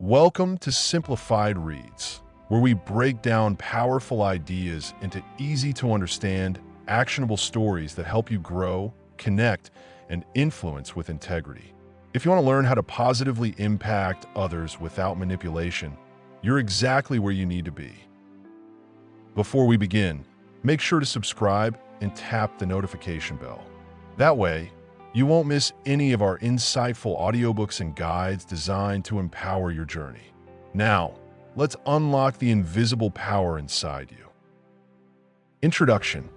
Welcome to Simplified Reads, where we break down powerful ideas into easy to understand, actionable stories that help you grow, connect, and influence with integrity. If you want to learn how to positively impact others without manipulation, you're exactly where you need to be. Before we begin, make sure to subscribe and tap the notification bell. That way, you won't miss any of our insightful audiobooks and guides designed to empower your journey. Now, let's unlock the invisible power inside you. Introduction.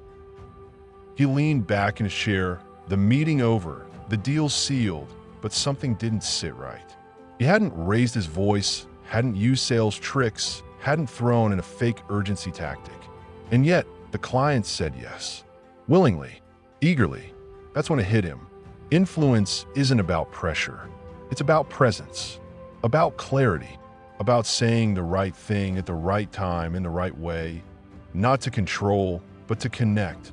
He leaned back in his chair, the meeting over, the deal sealed, but something didn't sit right. He hadn't raised his voice, hadn't used sales tricks, hadn't thrown in a fake urgency tactic. And yet, the client said yes. Willingly, eagerly. That's when it hit him. Influence isn't about pressure. It's about presence, about clarity, about saying the right thing at the right time in the right way, not to control, but to connect.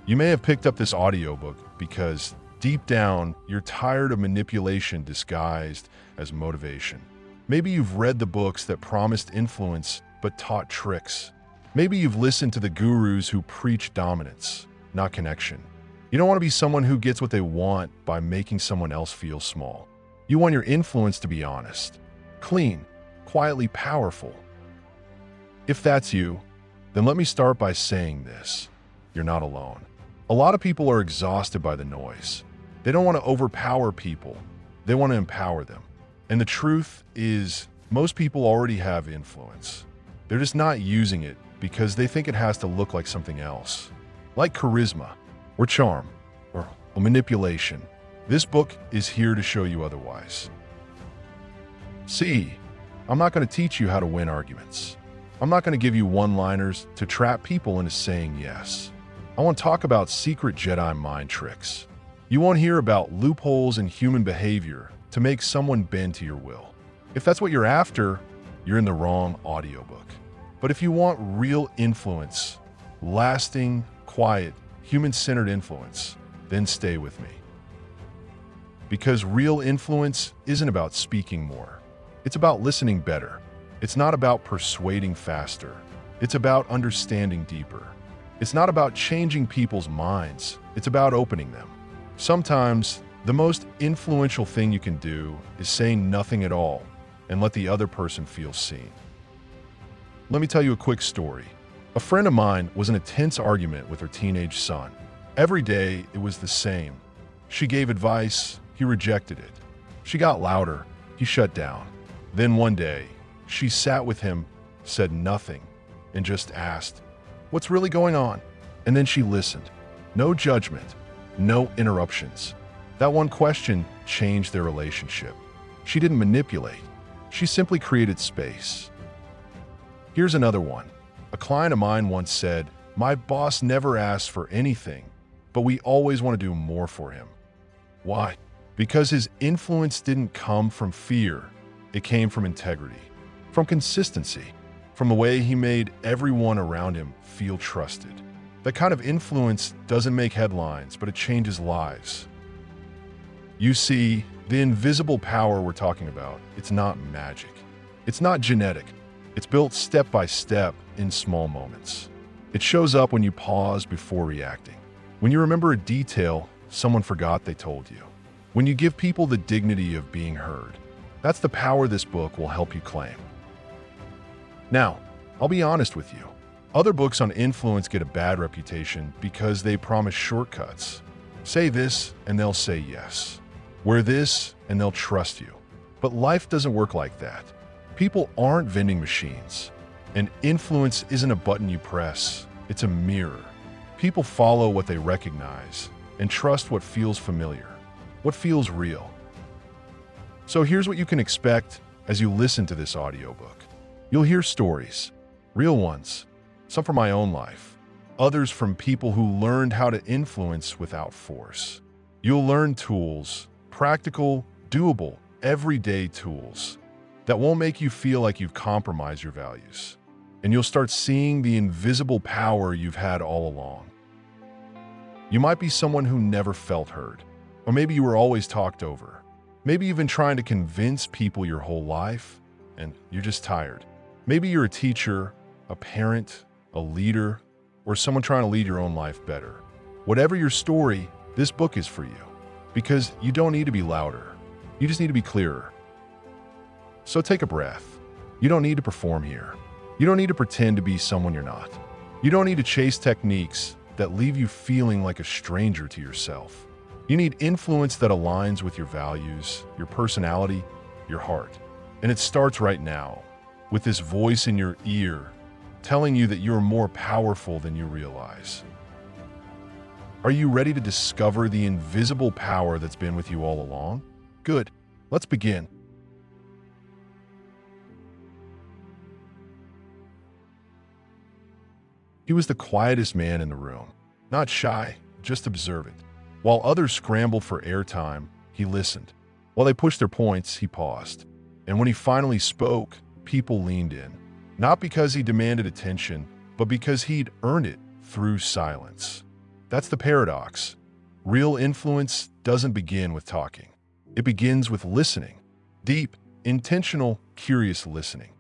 You may have picked up this audiobook because deep down, you're tired of manipulation disguised as motivation. Maybe you've read the books that promised influence but taught tricks. Maybe you've listened to the gurus who preach dominance, not connection. You don't want to be someone who gets what they want by making someone else feel small. You want your influence to be honest, clean, quietly powerful. If that's you, then let me start by saying this. You're not alone. A lot of people are exhausted by the noise. They don't want to overpower people. They want to empower them. And the truth is, most people already have influence. They're just not using it because they think it has to look like something else, like charisma, or charm, or manipulation. This book is here to show you otherwise. See, I'm not going to teach you how to win arguments. I'm not going to give you one-liners to trap people into saying yes. I want to talk about secret Jedi mind tricks. You won't hear about loopholes in human behavior to make someone bend to your will. If that's what you're after, you're in the wrong audiobook. But if you want real influence, lasting, quiet, human-centered influence, then stay with me. Because real influence isn't about speaking more. It's about listening better. It's not about persuading faster. It's about understanding deeper. It's not about changing people's minds. It's about opening them. Sometimes, the most influential thing you can do is say nothing at all and let the other person feel seen. Let me tell you a quick story. A friend of mine was in a tense argument with her teenage son. Every day, it was the same. She gave advice, he rejected it. She got louder, he shut down. Then one day, she sat with him, said nothing, and just asked, "What's really going on?" And then she listened. No judgment, no interruptions. That one question changed their relationship. She didn't manipulate. She simply created space. Here's another one. A client of mine once said, "My boss never asks for anything, but we always want to do more for him." Why? Because his influence didn't come from fear. It came from integrity, from consistency, from the way he made everyone around him feel trusted. That kind of influence doesn't make headlines, but it changes lives. You see, the invisible power we're talking about, it's not magic. It's not genetic. It's built step by step in small moments. It shows up when you pause before reacting. When you remember a detail someone forgot they told you. When you give people the dignity of being heard. That's the power this book will help you claim. Now, I'll be honest with you. Other books on influence get a bad reputation because they promise shortcuts. Say this and they'll say yes. Wear this and they'll trust you. But life doesn't work like that. People aren't vending machines, and influence isn't a button you press, it's a mirror. People follow what they recognize and trust what feels familiar, what feels real. So here's what you can expect as you listen to this audiobook. You'll hear stories, real ones, some from my own life, others from people who learned how to influence without force. You'll learn tools, practical, doable, everyday tools that won't make you feel like you've compromised your values. And you'll start seeing the invisible power you've had all along. You might be someone who never felt heard, or maybe you were always talked over. Maybe you've been trying to convince people your whole life, and you're just tired. Maybe you're a teacher, a parent, a leader, or someone trying to lead your own life better. Whatever your story, this book is for you. Because you don't need to be louder. You just need to be clearer. So take a breath. You don't need to perform here. You don't need to pretend to be someone you're not. You don't need to chase techniques that leave you feeling like a stranger to yourself. You need influence that aligns with your values, your personality, your heart. And it starts right now, with this voice in your ear telling you that you're more powerful than you realize. Are you ready to discover the invisible power that's been with you all along? Good. Let's begin. He was the quietest man in the room. Not shy, just observant. While others scrambled for airtime, he listened. While they pushed their points, he paused. And when he finally spoke, people leaned in. Not because he demanded attention, but because he'd earned it through silence. That's the paradox. Real influence doesn't begin with talking. It begins with listening. Deep, intentional, curious listening.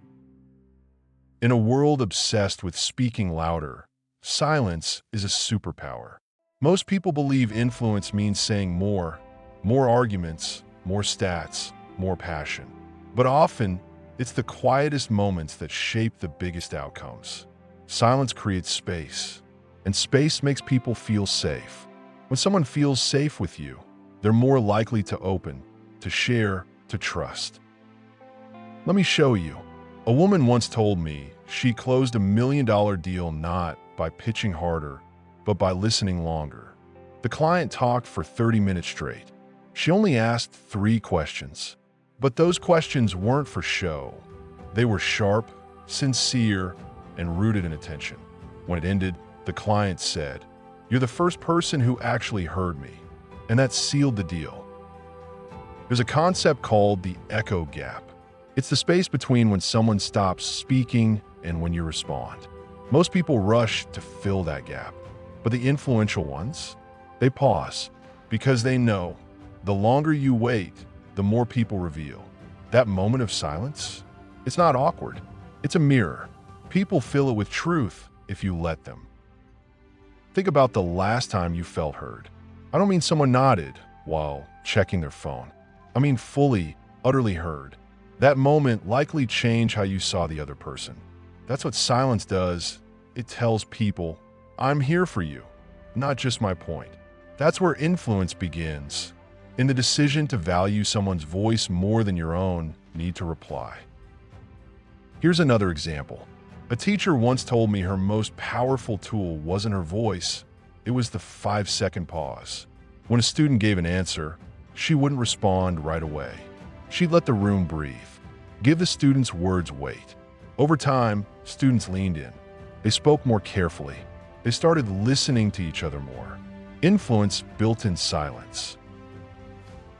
In a world obsessed with speaking louder, silence is a superpower. Most people believe influence means saying more arguments, more stats, more passion. But often, it's the quietest moments that shape the biggest outcomes. Silence creates space, and space makes people feel safe. When someone feels safe with you, they're more likely to open, to share, to trust. Let me show you. A woman once told me she closed $1 million deal not by pitching harder, but by listening longer. The client talked for 30 minutes straight. She only asked 3 questions. But those questions weren't for show. They were sharp, sincere, and rooted in attention. When it ended, the client said, "You're the first person who actually heard me." And that sealed the deal. There's a concept called the echo gap. It's the space between when someone stops speaking and when you respond. Most people rush to fill that gap, but the influential ones, they pause because they know the longer you wait, the more people reveal. That moment of silence, it's not awkward. It's a mirror. People fill it with truth if you let them. Think about the last time you felt heard. I don't mean someone nodded while checking their phone. I mean fully, utterly heard. That moment likely changed how you saw the other person. That's what silence does. It tells people, I'm here for you, not just my point. That's where influence begins. In the decision to value someone's voice more than your own need to reply. Here's another example. A teacher once told me her most powerful tool wasn't her voice, it was the 5-second pause. When a student gave an answer, she wouldn't respond right away. She'd let the room breathe, give the student's words weight. Over time, students leaned in. They spoke more carefully. They started listening to each other more. Influence built in silence.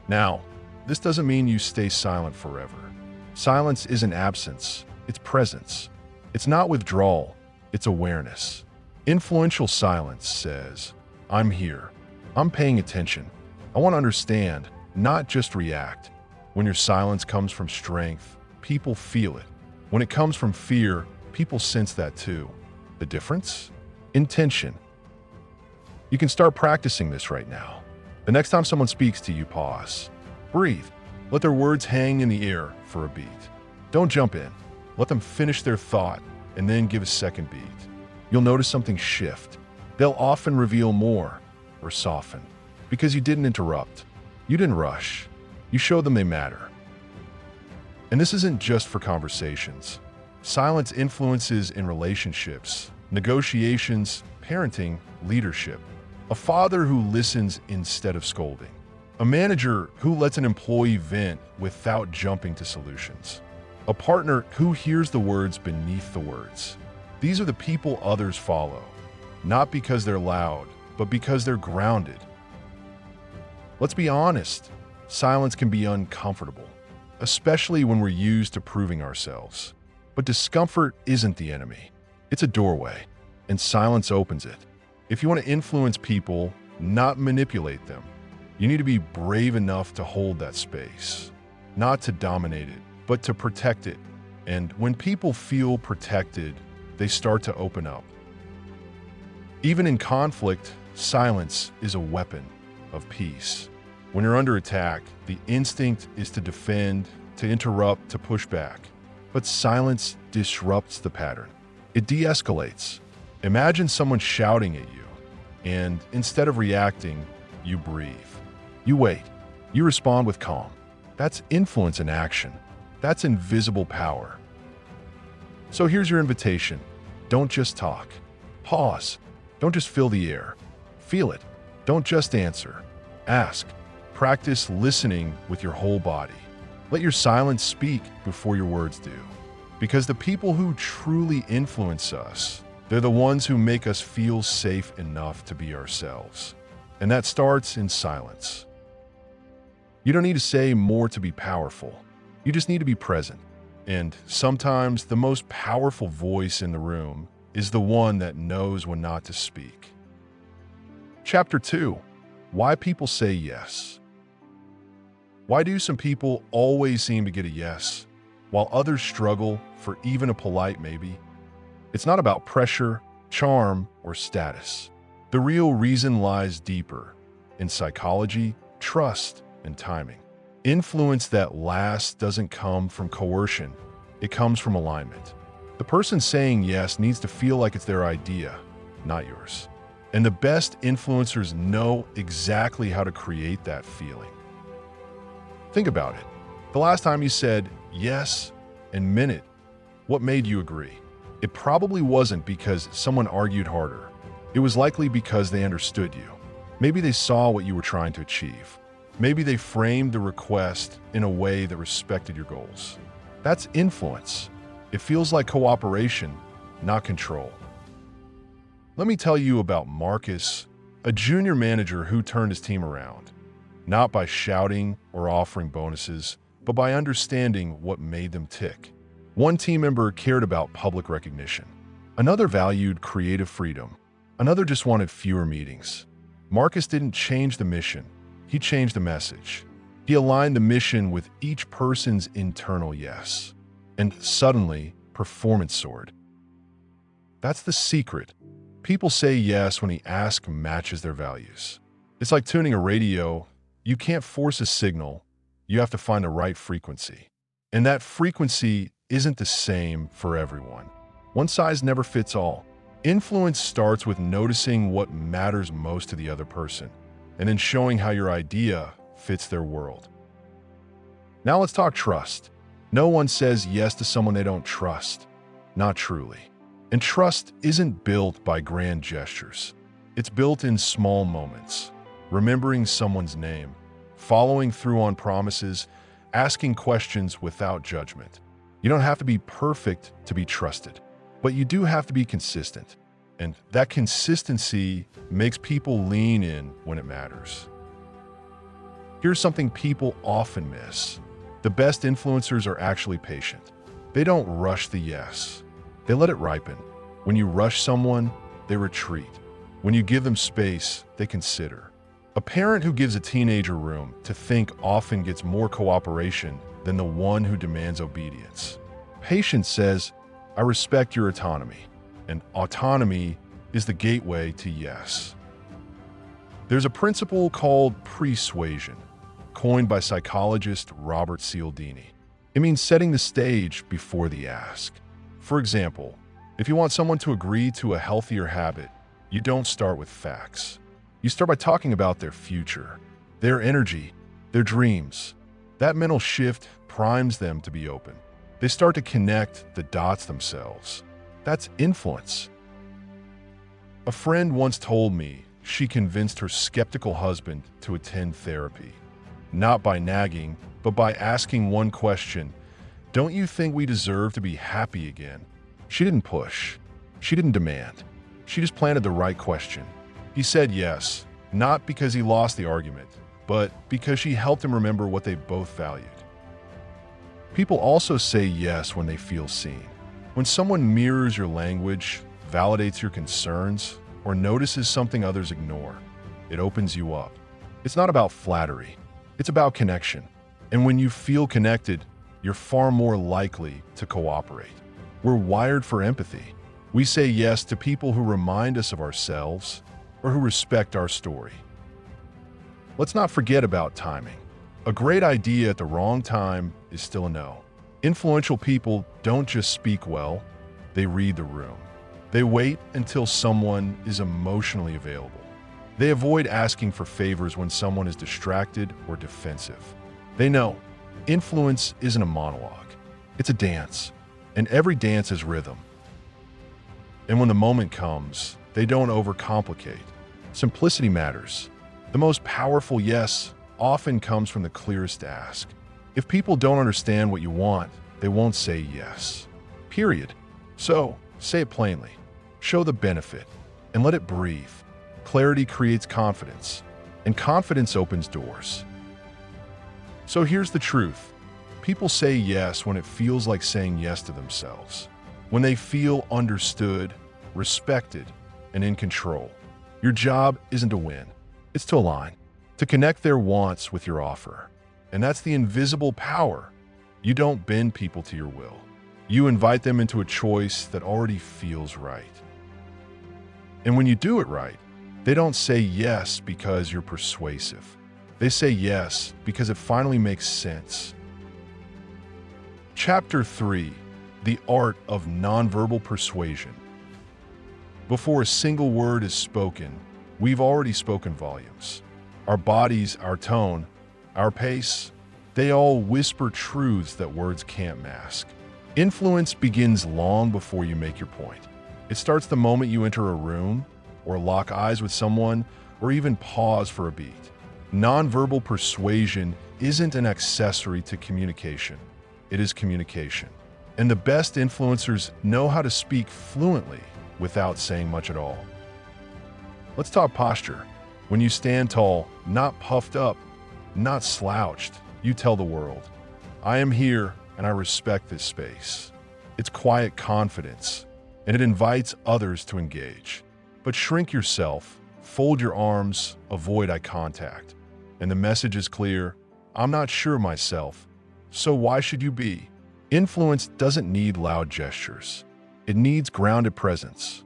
Now, this doesn't mean you stay silent forever. Silence isn't absence, it's presence. It's not withdrawal, it's awareness. Influential silence says, I'm here. I'm paying attention. I want to understand, not just react. When your silence comes from strength, people feel it. When it comes from fear, people sense that too. The difference? Intention. You can start practicing this right now. The next time someone speaks to you, pause. Breathe. Let their words hang in the air for a beat. Don't jump in. Let them finish their thought and then give a second beat. You'll notice something shift. They'll often reveal more or soften because you didn't interrupt. You didn't rush. You showed them they matter. And this isn't just for conversations. Silence influences in relationships, negotiations, parenting, leadership. A father who listens instead of scolding. A manager who lets an employee vent without jumping to solutions. A partner who hears the words beneath the words. These are the people others follow, not because they're loud, but because they're grounded. Let's be honest, silence can be uncomfortable, especially when we're used to proving ourselves. But discomfort isn't the enemy. It's a doorway, and silence opens it. If you want to influence people, not manipulate them, You need to be brave enough to hold that space, not to dominate it, but to protect it. And when people feel protected, they start to open up. Even in conflict, silence is a weapon of peace. When you're under attack, the instinct is to defend, to interrupt, to push back. But silence disrupts the pattern. It de-escalates. Imagine someone shouting at you, and instead of reacting, you breathe. You wait. You respond with calm. That's influence in action. That's invisible power. So here's your invitation. Don't just talk. Pause. Don't just fill the air. Feel it. Don't just answer. Ask. Practice listening with your whole body. Let your silence speak before your words do. Because the people who truly influence us, they're the ones who make us feel safe enough to be ourselves. And that starts in silence. You don't need to say more to be powerful. You just need to be present. And sometimes the most powerful voice in the room is the one that knows when not to speak. Chapter 2. Why people say yes. Why do some people always seem to get a yes, while others struggle for even a polite maybe? It's not about pressure, charm, or status. The real reason lies deeper in psychology, trust, and timing. Influence that lasts doesn't come from coercion. It comes from alignment. The person saying yes needs to feel like it's their idea, not yours. And the best influencers know exactly how to create that feeling. Think about it. The last time you said yes and meant it, what made you agree? It probably wasn't because someone argued harder. It was likely because they understood you. Maybe they saw what you were trying to achieve. Maybe they framed the request in a way that respected your goals. That's influence. It feels like cooperation, not control. Let me tell you about Marcus, a junior manager who turned his team around, not by shouting or offering bonuses, but by understanding what made them tick. One team member cared about public recognition. Another valued creative freedom. Another just wanted fewer meetings. Marcus didn't change the mission. He changed the message. He aligned the mission with each person's internal yes. And suddenly, performance soared. That's the secret. People say yes when the ask matches their values. It's like tuning a radio. You can't force a signal. You have to find the right frequency. And that frequency isn't the same for everyone. One size never fits all. Influence starts with noticing what matters most to the other person, and then showing how your idea fits their world. Now let's talk trust. No one says yes to someone they don't trust. Not truly. And trust isn't built by grand gestures. It's built in small moments. Remembering someone's name, following through on promises, asking questions without judgment. You don't have to be perfect to be trusted, but you do have to be consistent. And that consistency makes people lean in when it matters. Here's something people often miss. The best influencers are actually patient. They don't rush the yes. They let it ripen. When you rush someone, they retreat. When you give them space, they consider. A parent who gives a teenager room to think often gets more cooperation than the one who demands obedience. Patience says, I respect your autonomy, and autonomy is the gateway to yes. There's a principle called persuasion, coined by psychologist Robert Cialdini. It means setting the stage before the ask. For example, if you want someone to agree to a healthier habit, you don't start with facts. You start by talking about their future, their energy, their dreams. That mental shift primes them to be open. They start to connect the dots themselves. That's influence. A friend once told me she convinced her skeptical husband to attend therapy. Not by nagging, but by asking one question, don't you think we deserve to be happy again? She didn't push. She didn't demand. She just planted the right question. He said yes, not because he lost the argument, but because she helped him remember what they both valued. People also say yes when they feel seen. When someone mirrors your language, validates your concerns, or notices something others ignore, it opens you up. It's not about flattery. It's about connection. And when you feel connected, you're far more likely to cooperate. We're wired for empathy. We say yes to people who remind us of ourselves or who respect our story. Let's not forget about timing. A great idea at the wrong time is still a no. Influential people don't just speak well, they read the room. They wait until someone is emotionally available. They avoid asking for favors when someone is distracted or defensive. They know influence isn't a monologue, it's a dance, and every dance has rhythm. And when the moment comes, they don't overcomplicate. Simplicity matters. The most powerful yes often comes from the clearest ask. If people don't understand what you want, they won't say yes. Period. So, say it plainly. Show the benefit, and let it breathe. Clarity creates confidence, and confidence opens doors. So here's the truth. People say yes when it feels like saying yes to themselves. When they feel understood, respected, and in control. Your job isn't to win, it's to align, to connect their wants with your offer. And that's the invisible power. You don't bend people to your will. You invite them into a choice that already feels right. And when you do it right, they don't say yes because you're persuasive. They say yes because it finally makes sense. Chapter 3: The Art of Nonverbal Persuasion. Before a single word is spoken, we've already spoken volumes. Our bodies, our tone, our pace, they all whisper truths that words can't mask. Influence begins long before you make your point. It starts the moment you enter a room, or lock eyes with someone, or even pause for a beat. Nonverbal persuasion isn't an accessory to communication. It is communication. And the best influencers know how to speak fluently without saying much at all. Let's talk posture. When you stand tall, not puffed up, not slouched, you tell the world, I am here and I respect this space. It's quiet confidence, and it invites others to engage. But shrink yourself, fold your arms, avoid eye contact. And the message is clear, I'm not sure myself, so why should you be? Influence doesn't need loud gestures. It needs grounded presence.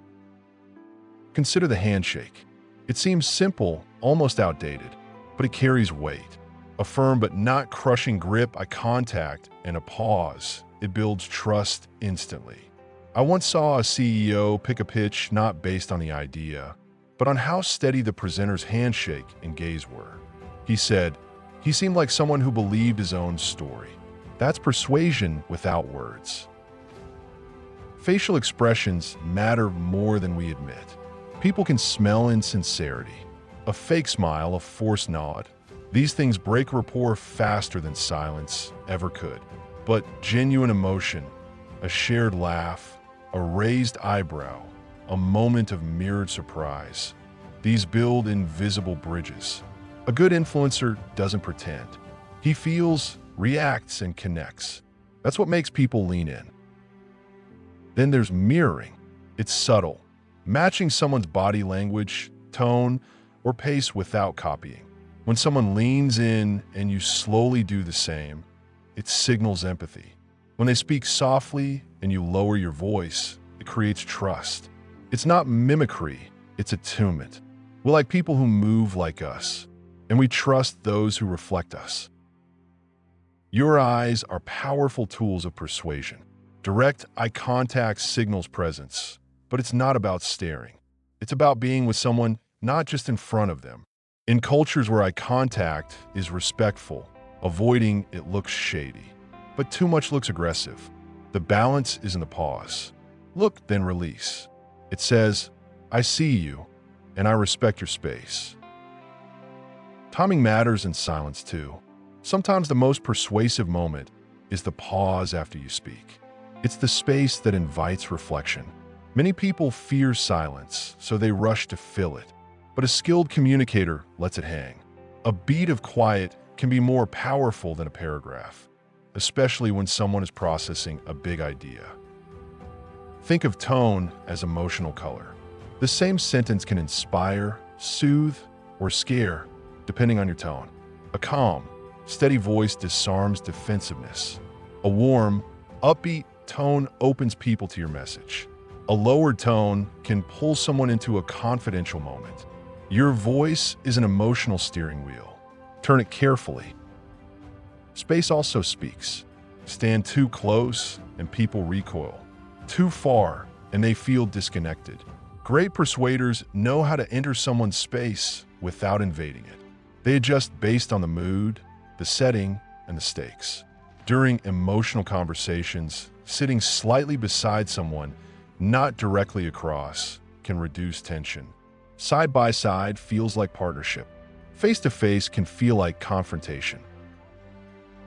Consider the handshake. It seems simple, almost outdated, but it carries weight. A firm but not crushing grip, eye contact, and a pause. It builds trust instantly. I once saw a CEO pick a pitch not based on the idea, but on how steady the presenter's handshake and gaze were. He said, he seemed like someone who believed his own story. That's persuasion without words. Facial expressions matter more than we admit. People can smell insincerity, a fake smile, a forced nod. These things break rapport faster than silence ever could. But genuine emotion, a shared laugh, a raised eyebrow, a moment of mirrored surprise, these build invisible bridges. A good influencer doesn't pretend. He feels, reacts, and connects. That's what makes people lean in. Then there's mirroring. It's subtle, matching someone's body language, tone, or pace without copying. When someone leans in and you slowly do the same, it signals empathy. When they speak softly and you lower your voice, it creates trust. It's not mimicry, it's attunement. We're like people who move like us, and we trust those who reflect us. Your eyes are powerful tools of persuasion. Direct eye contact signals presence, but it's not about staring. It's about being with someone, not just in front of them. In cultures where eye contact is respectful, avoiding it looks shady. But too much looks aggressive. The balance is in the pause. Look, then release. It says, I see you, and I respect your space. Timing matters in silence too. Sometimes the most persuasive moment is the pause after you speak. It's the space that invites reflection. Many people fear silence, so they rush to fill it. But a skilled communicator lets it hang. A beat of quiet can be more powerful than a paragraph, especially when someone is processing a big idea. Think of tone as emotional color. The same sentence can inspire, soothe, or scare, depending on your tone. A calm, steady voice disarms defensiveness. A warm, upbeat tone opens people to your message. A lowered tone can pull someone into a confidential moment. Your voice is an emotional steering wheel. Turn it carefully. Space also speaks. Stand too close and people recoil. Too far and they feel disconnected. Great persuaders know how to enter someone's space without invading it. They adjust based on the mood, the setting, and the stakes. During emotional conversations, sitting slightly beside someone, not directly across, can reduce tension. Side by side feels like partnership. Face to face can feel like confrontation.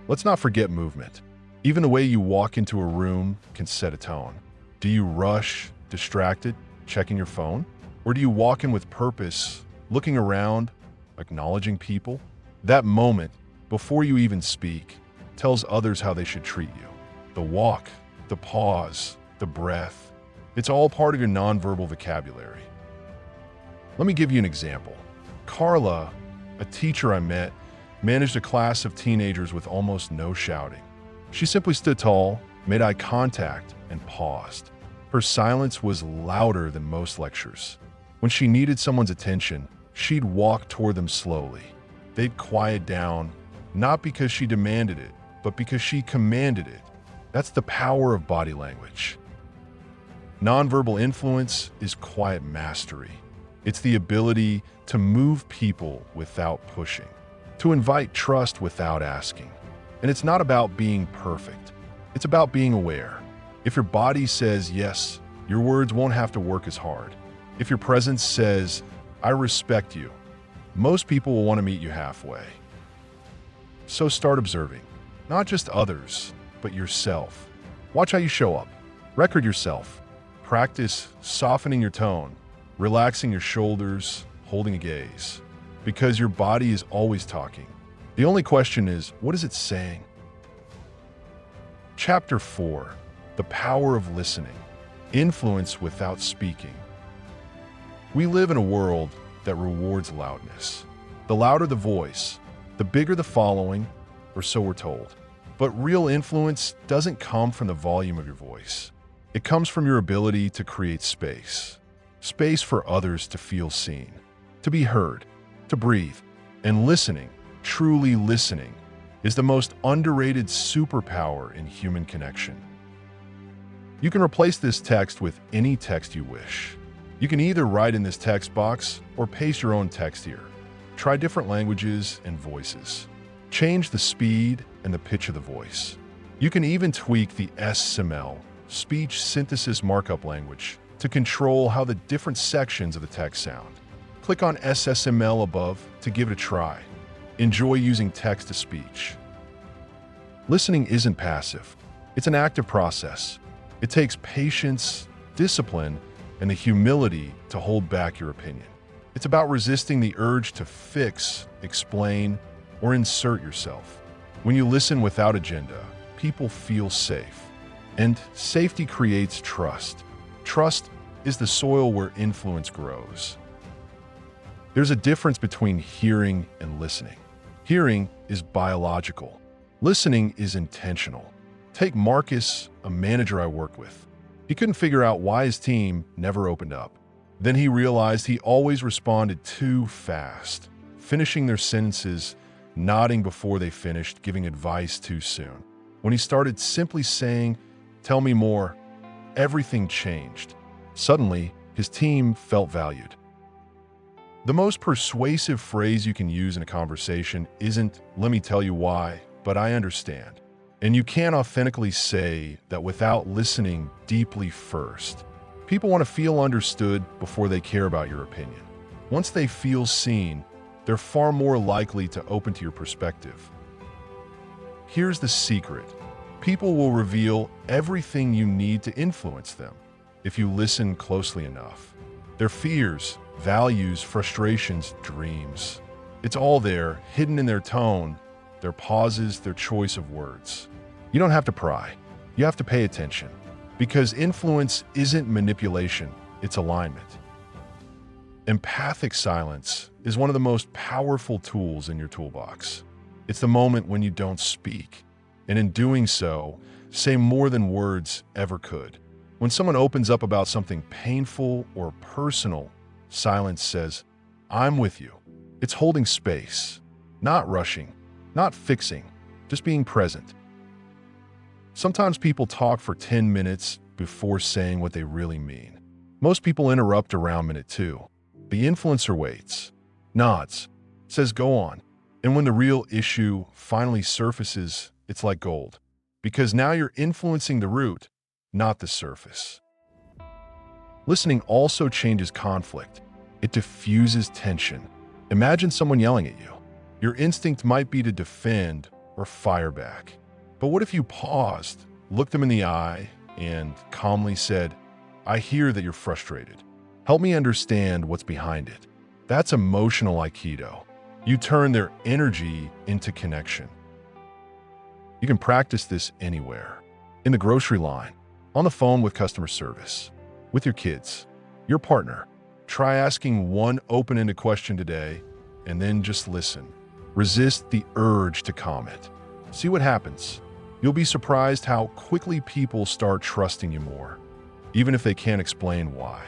Let's not forget movement. Even the way you walk into a room can set a tone. Do you rush, distracted, checking your phone? Or do you walk in with purpose, looking around, acknowledging people? That moment, before you even speak, tells others how they should treat you. The walk, the pause, the breath, it's all part of your nonverbal vocabulary. Let me give you an example. Carla, a teacher I met, managed a class of teenagers with almost no shouting. She simply stood tall, made eye contact, and paused. Her silence was louder than most lectures. When she needed someone's attention, she'd walk toward them slowly. They'd quiet down, not because she demanded it, but because she commanded it. That's the power of body language. Nonverbal influence is quiet mastery. It's the ability to move people without pushing, to invite trust without asking. And it's not about being perfect. It's about being aware. If your body says yes, your words won't have to work as hard. If your presence says, I respect you, most people will want to meet you halfway. So start observing, not just others, but yourself. Watch how you show up. Record yourself. Practice softening your tone, relaxing your shoulders, holding a gaze. Because your body is always talking. The only question is, what is it saying? Chapter 4. The Power of Listening. Influence without speaking. We live in a world that rewards loudness. The louder the voice, the bigger the following, or so we're told. But real influence doesn't come from the volume of your voice. It comes from your ability to create space. Space for others to feel seen, to be heard, to breathe. And listening, truly listening, is the most underrated superpower in human connection. You can replace this text with any text you wish. You can either write in this text box or paste your own text here. Try different languages and voices. Change the speed and the pitch of the voice. You can even tweak the SML, speech synthesis markup language, to control how the different sections of the text sound. Click on SSML above to give it a try. Enjoy using text-to-speech. Listening isn't passive. It's an active process. It takes patience, discipline, and the humility to hold back your opinion. It's about resisting the urge to fix, explain, or insert yourself. When you listen without agenda, people feel safe. And safety creates trust. Trust is the soil where influence grows. There's a difference between hearing and listening. Hearing is biological. Listening is intentional. Take Marcus, a manager I worked with. He couldn't figure out why his team never opened up. Then he realized he always responded too fast, finishing their sentences, nodding before they finished, giving advice too soon. When he started simply saying, "Tell me more," everything changed. Suddenly, his team felt valued. The most persuasive phrase you can use in a conversation isn't, "Let me tell you why, but I understand." And you can't authentically say that without listening deeply first. People want to feel understood before they care about your opinion. Once they feel seen, they're far more likely to open to your perspective. Here's the secret. People will reveal everything you need to influence them if you listen closely enough. Their fears, values, frustrations, dreams. It's all there, hidden in their tone, their pauses, their choice of words. You don't have to pry. You have to pay attention. Because influence isn't manipulation, it's alignment. Empathic silence is one of the most powerful tools in your toolbox. It's the moment when you don't speak, and in doing so, say more than words ever could. When someone opens up about something painful or personal, silence says, "I'm with you." It's holding space, not rushing, not fixing, just being present. Sometimes people talk for 10 minutes before saying what they really mean. Most people interrupt around minute 2. The influencer waits, nods, says go on. And when the real issue finally surfaces, it's like gold. Because now you're influencing the root, not the surface. Listening also changes conflict. It diffuses tension. Imagine someone yelling at you. Your instinct might be to defend or fire back. But what if you paused, looked them in the eye, and calmly said, "I hear that you're frustrated. Help me understand what's behind it." That's emotional Aikido. You turn their energy into connection. You can practice this anywhere. In the grocery line, on the phone with customer service, with your kids, your partner. Try asking one open-ended question today, and then just listen. Resist the urge to comment. See what happens. You'll be surprised how quickly people start trusting you more, even if they can't explain why.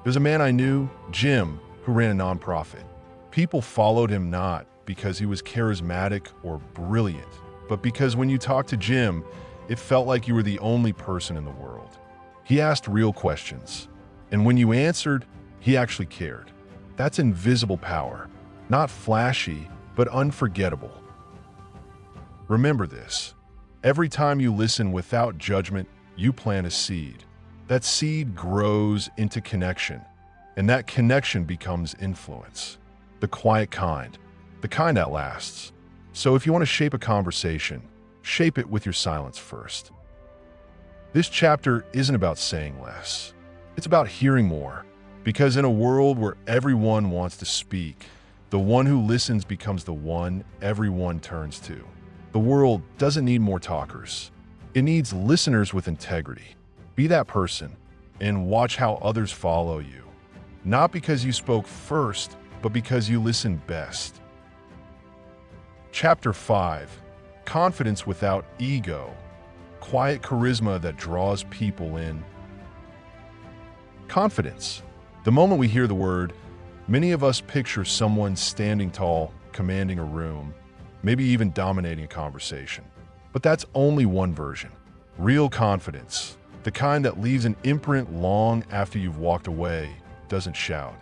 There's a man I knew, Jim, who ran a nonprofit. People followed him not because he was charismatic or brilliant, but because when you talked to Jim, it felt like you were the only person in the world. He asked real questions, and when you answered, he actually cared. That's invisible power, not flashy, but unforgettable. Remember this. Every time you listen without judgment, you plant a seed. That seed grows into connection, and that connection becomes influence. The quiet kind, the kind that lasts. So if you want to shape a conversation, shape it with your silence first. This chapter isn't about saying less. It's about hearing more, because in a world where everyone wants to speak, the one who listens becomes the one everyone turns to. The world doesn't need more talkers. It needs listeners with integrity. Be that person and watch how others follow you. Not because you spoke first, but because you listened best. Chapter 5. Confidence without ego. Quiet charisma that draws people in. Confidence. The moment we hear the word, many of us picture someone standing tall, commanding a room, maybe even dominating a conversation. But that's only one version. Real confidence, the kind that leaves an imprint long after you've walked away, doesn't shout.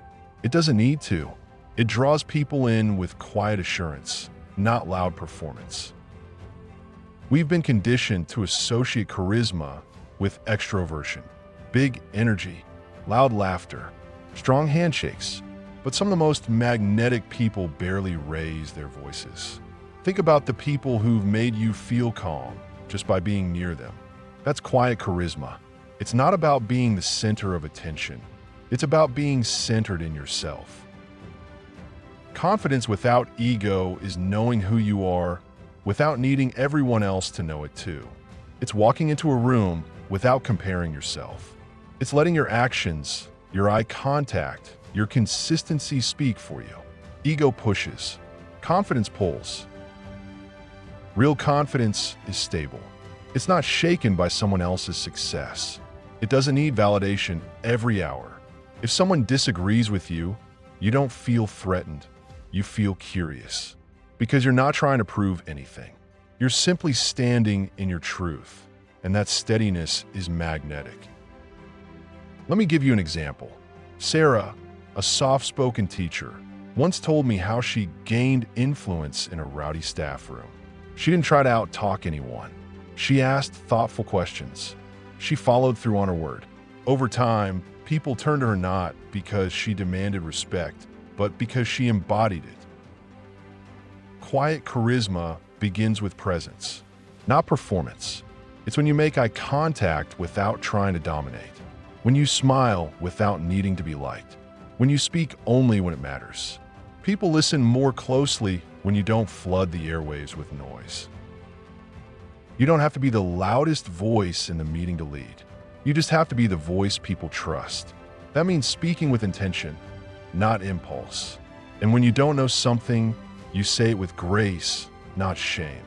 It doesn't need to. It draws people in with quiet assurance, not loud performance. We've been conditioned to associate charisma with extroversion, big energy, loud laughter, strong handshakes, but some of the most magnetic people barely raise their voices. Think about the people who've made you feel calm just by being near them. That's quiet charisma. It's not about being the center of attention. It's about being centered in yourself. Confidence without ego is knowing who you are without needing everyone else to know it too. It's walking into a room without comparing yourself. It's letting your actions, your eye contact, your consistency speak for you. Ego pushes. Confidence pulls. Real confidence is stable. It's not shaken by someone else's success. It doesn't need validation every hour. If someone disagrees with you, you don't feel threatened. You feel curious. Because you're not trying to prove anything. You're simply standing in your truth, and that steadiness is magnetic. Let me give you an example. Sarah, a soft-spoken teacher, once told me how she gained influence in a rowdy staff room. She didn't try to out-talk anyone. She asked thoughtful questions. She followed through on her word. Over time, people turned to her not because she demanded respect, but because she embodied it. Quiet charisma begins with presence, not performance. It's when you make eye contact without trying to dominate. When you smile without needing to be liked. When you speak only when it matters. People listen more closely when you don't flood the airwaves with noise. You don't have to be the loudest voice in the meeting to lead. You just have to be the voice people trust. That means speaking with intention, not impulse. And when you don't know something, you say it with grace, not shame.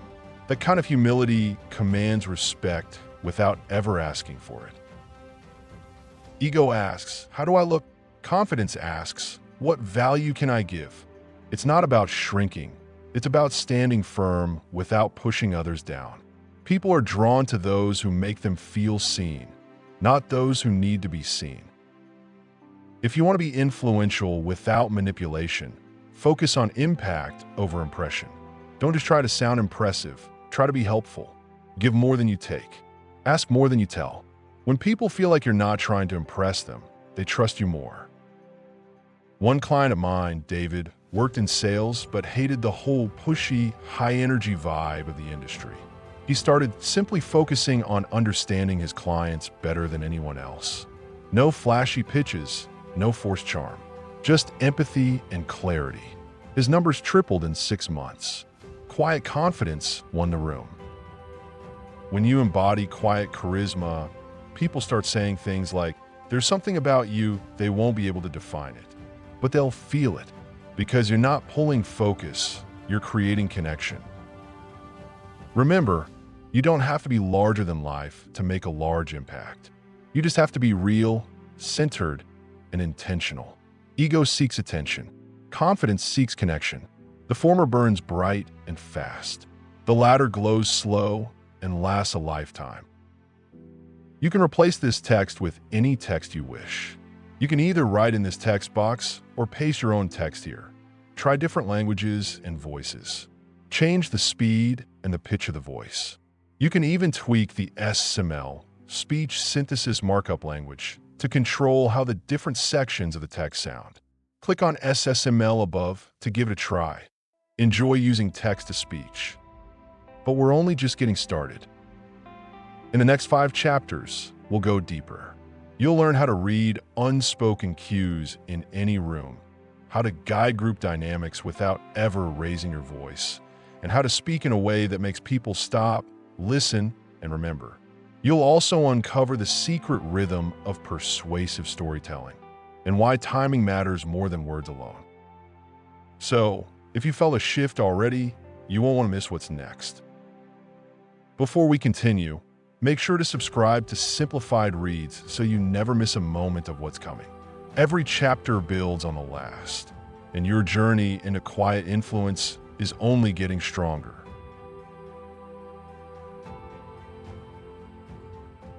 That kind of humility commands respect without ever asking for it. Ego asks, how do I look? Confidence asks, what value can I give? It's not about shrinking. It's about standing firm without pushing others down. People are drawn to those who make them feel seen, not those who need to be seen. If you want to be influential without manipulation, focus on impact over impression. Don't just try to sound impressive. Try to be helpful. Give more than you take. Ask more than you tell. When people feel like you're not trying to impress them, they trust you more. One client of mine, David, worked in sales but hated the whole pushy, high-energy vibe of the industry. He started simply focusing on understanding his clients better than anyone else. No flashy pitches, no forced charm, just empathy and clarity. His numbers tripled in 6 months. Quiet confidence won the room. When you embody quiet charisma, people start saying things like, there's something about you, they won't be able to define it. But they'll feel it, because you're not pulling focus, you're creating connection. Remember, you don't have to be larger than life to make a large impact. You just have to be real, centered, and intentional. Ego seeks attention. Confidence seeks connection. The former burns bright and fast. The latter glows slow and lasts a lifetime. You can replace this text with any text you wish. You can either write in this text box or paste your own text here. Try different languages and voices. Change the speed and the pitch of the voice. You can even tweak the SML, speech synthesis markup language, to control how the different sections of the text sound. Click on SSML above to give it a try. Enjoy using text-to-speech. But we're only just getting started. In the next 5 chapters, we'll go deeper. You'll learn how to read unspoken cues in any room, how to guide group dynamics without ever raising your voice, and how to speak in a way that makes people stop, listen, and remember. You'll also uncover the secret rhythm of persuasive storytelling and why timing matters more than words alone. So, if you felt a shift already, you won't want to miss what's next. Before we continue, make sure to subscribe to Simplified Reads so you never miss a moment of what's coming. Every chapter builds on the last, and your journey into quiet influence is only getting stronger.